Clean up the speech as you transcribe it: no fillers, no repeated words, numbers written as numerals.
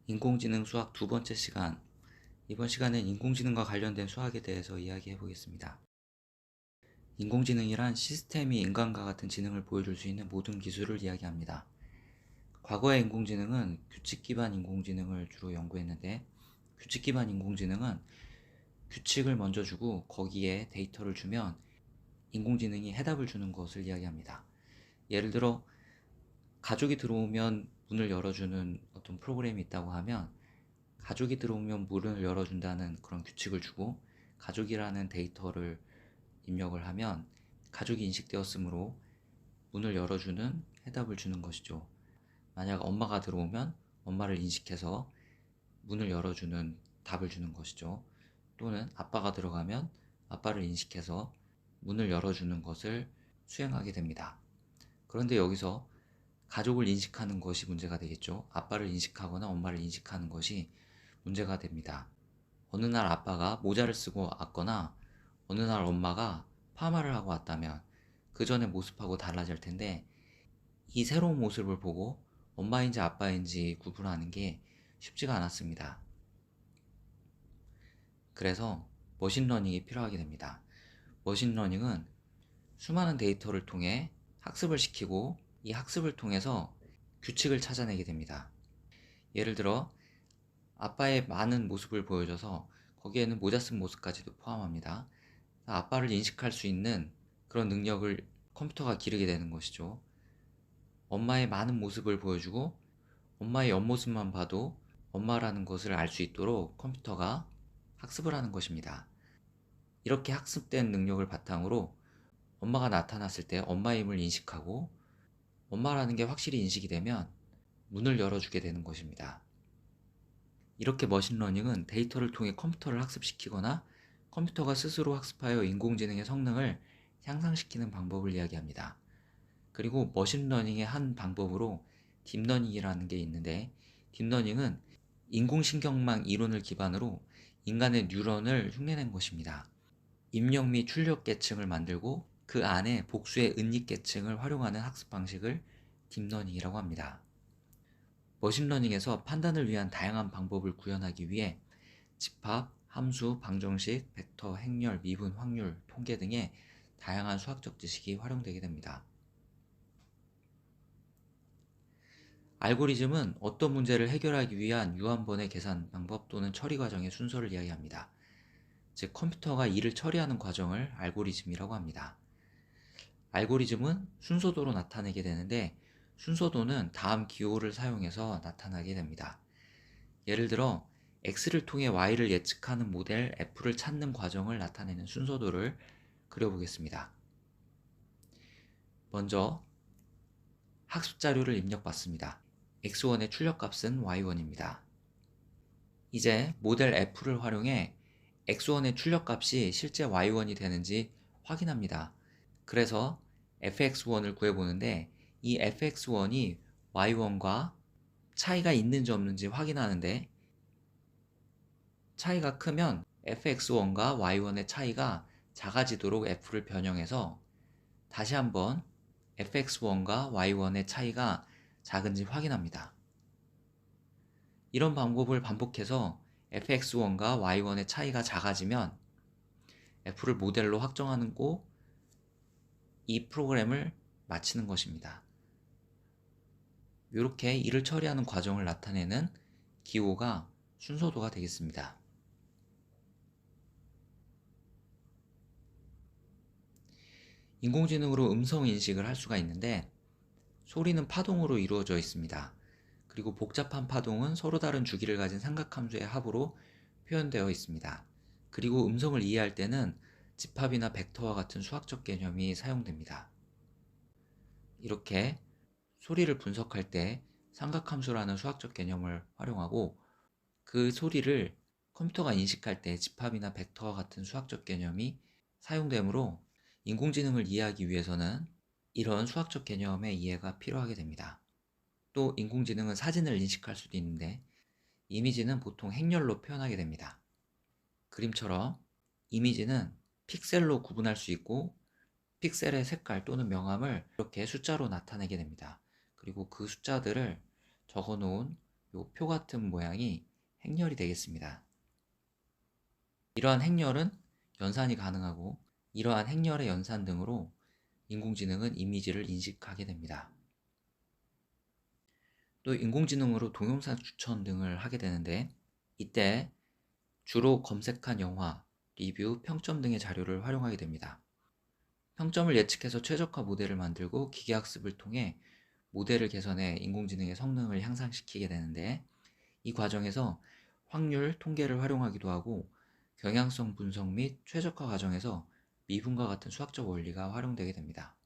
인공지능 수학 두 번째 시간. 이번 시간은 인공지능과 관련된 수학에 대해서 이야기해 보겠습니다. 인공지능이란 시스템이 인간과 같은 지능을 보여줄 수 있는 모든 기술을 이야기합니다. 과거의 인공지능은 규칙 기반 인공지능을 주로 연구했는데, 규칙 기반 인공지능은 규칙을 먼저 주고 거기에 데이터를 주면 인공지능이 해답을 주는 것을 이야기합니다. 예를 들어 가족이 들어오면 문을 열어주는 어떤 프로그램이 있다고 하면, 가족이 들어오면 문을 열어준다는 그런 규칙을 주고 가족이라는 데이터를 입력을 하면 가족이 인식되었으므로 문을 열어주는 해답을 주는 것이죠. 만약 엄마가 들어오면 엄마를 인식해서 문을 열어주는 답을 주는 것이죠. 또는 아빠가 들어가면 아빠를 인식해서 문을 열어주는 것을 수행하게 됩니다. 그런데 여기서 가족을 인식하는 것이 문제가 되겠죠. 아빠를 인식하거나 엄마를 인식하는 것이 문제가 됩니다. 어느 날 아빠가 모자를 쓰고 왔거나 어느 날 엄마가 파마를 하고 왔다면 그 전의 모습하고 달라질 텐데, 이 새로운 모습을 보고 엄마인지 아빠인지 구분하는 게 쉽지가 않았습니다. 그래서 머신러닝이 필요하게 됩니다. 머신러닝은 수많은 데이터를 통해 학습을 시키고 이 학습을 통해서 규칙을 찾아내게 됩니다. 예를 들어 아빠의 많은 모습을 보여줘서 거기에는 모자 쓴 모습까지도 포함합니다. 아빠를 인식할 수 있는 그런 능력을 컴퓨터가 기르게 되는 것이죠. 엄마의 많은 모습을 보여주고 엄마의 옆모습만 봐도 엄마라는 것을 알 수 있도록 컴퓨터가 학습을 하는 것입니다. 이렇게 학습된 능력을 바탕으로 엄마가 나타났을 때 엄마임을 인식하고 엄마라는 게 확실히 인식이 되면 문을 열어주게 되는 것입니다. 이렇게 머신러닝은 데이터를 통해 컴퓨터를 학습시키거나 컴퓨터가 스스로 학습하여 인공지능의 성능을 향상시키는 방법을 이야기합니다. 그리고 머신러닝의 한 방법으로 딥러닝이라는 게 있는데, 딥러닝은 인공신경망 이론을 기반으로 인간의 뉴런을 흉내낸 것입니다. 입력 및 출력 계층을 만들고 그 안에 복수의 은닉 계층을 활용하는 학습 방식을 딥러닝이라고 합니다. 머신러닝에서 판단을 위한 다양한 방법을 구현하기 위해 집합, 함수, 방정식, 벡터, 행렬, 미분, 확률, 통계 등의 다양한 수학적 지식이 활용되게 됩니다. 알고리즘은 어떤 문제를 해결하기 위한 유한번의 계산 방법 또는 처리 과정의 순서를 이야기합니다. 즉, 컴퓨터가 일을 처리하는 과정을 알고리즘이라고 합니다. 알고리즘은 순서도로 나타내게 되는데, 순서도는 다음 기호를 사용해서 나타나게 됩니다. 예를 들어 X를 통해 Y를 예측하는 모델 F를 찾는 과정을 나타내는 순서도를 그려보겠습니다. 먼저 학습 자료를 입력받습니다. X1의 출력값은 Y1입니다. 이제 모델 F를 활용해 X1의 출력값이 실제 Y1이 되는지 확인합니다. 그래서 fx1을 구해보는데, 이 fx1이 y1과 차이가 있는지 없는지 확인하는데, 차이가 크면 fx1과 y1의 차이가 작아지도록 f를 변형해서 다시 한번 fx1과 y1의 차이가 작은지 확인합니다. 이런 방법을 반복해서 fx1과 y1의 차이가 작아지면 f를 모델로 확정하고 이 프로그램을 마치는 것입니다. 이렇게 일을 처리하는 과정을 나타내는 기호가 순서도가 되겠습니다. 인공지능으로 음성 인식을 할 수가 있는데, 소리는 파동으로 이루어져 있습니다. 그리고 복잡한 파동은 서로 다른 주기를 가진 삼각함수의 합으로 표현되어 있습니다. 그리고 음성을 이해할 때는 집합이나 벡터와 같은 수학적 개념이 사용됩니다. 이렇게 소리를 분석할 때 삼각함수라는 수학적 개념을 활용하고, 그 소리를 컴퓨터가 인식할 때 집합이나 벡터와 같은 수학적 개념이 사용되므로 인공지능을 이해하기 위해서는 이런 수학적 개념의 이해가 필요하게 됩니다. 또 인공지능은 사진을 인식할 수도 있는데, 이미지는 보통 행렬로 표현하게 됩니다. 그림처럼 이미지는 픽셀로 구분할 수 있고, 픽셀의 색깔 또는 명암을 이렇게 숫자로 나타내게 됩니다. 그리고 그 숫자들을 적어 놓은 요 표 같은 모양이 행렬이 되겠습니다. 이러한 행렬은 연산이 가능하고 이러한 행렬의 연산 등으로 인공지능은 이미지를 인식하게 됩니다. 또 인공지능으로 동영상 추천 등을 하게 되는데 이때 주로 검색한 영화, 리뷰, 평점 등의 자료를 활용하게 됩니다. 평점을 예측해서 최적화 모델을 만들고 기계학습을 통해 모델을 개선해 인공지능의 성능을 향상시키게 되는데 이 과정에서 확률, 통계를 활용하기도 하고 경향성 분석 및 최적화 과정에서 미분과 같은 수학적 원리가 활용되게 됩니다.